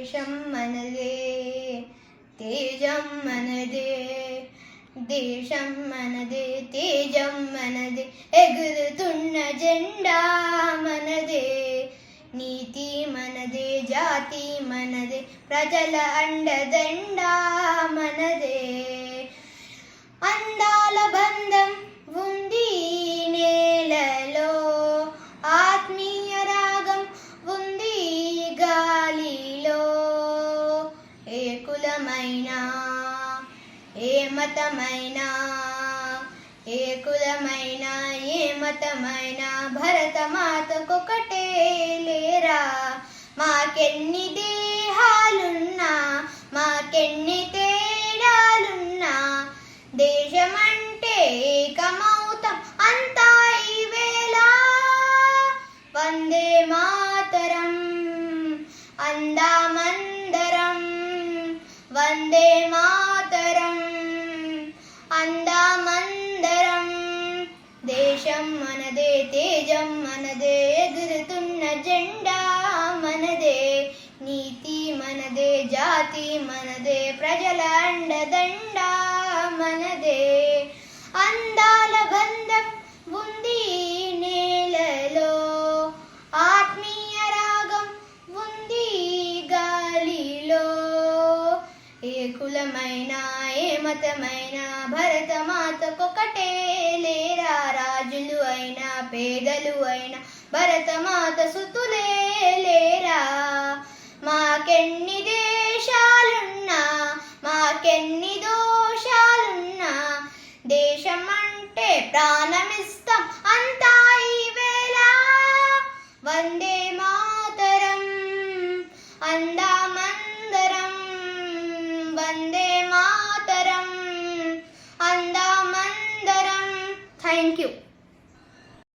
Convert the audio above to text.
దేశం మనదే, తేజం మనదే, దేశం మనదే, తేజం మనదే, ఎగురుతున్న జెండా మనదే, నీతి మనదే, జాతి మనదే, ప్రజల అండదండా మనదే. అందాల బంధం ఉంది నేలలో, ఆత్మీయ రాగం ఉంది గాలిలో. ఏ కులమైనా ఏ మతమైనా, ఏ కులమైనా ఏ మతమైనా, భరతమాతకొకటే లేరా. మాకెన్ని దేహాలున్నా, మాకెన్ని తేడాలున్నా, దేశమంటే ఏకమౌతం అంతా ఈవేళ. వందే మాతరం అందామందరం, వందే మాతరం అందామందరం. దేశం మనదే, తేజం మనదే, ఎగురుతున్న జెండా మనదే, నీతి మనదే, జాతి మనదే, ప్రజల అండదండా మనదే. అందాల బంధం ఉంది నేలలో, ఆత్మీయ రాగం ఉంది గాలిలో. ఏ కులమైనా ఏ మతమైనా, భరతమాతకొకటే లేరా. రాజులు అయినా పేదలు అయినా, భరతమాత సుతులే లేరా. మాకెన్ని దేశాలున్నా, మాకెన్ని దోషాలున్నా, దేశమంటే ప్రాణమిస్తాం అంతా ఈవేళ. వందే మాతరం అందామందరం, వందే మాతరం అందామందరం. Thank you.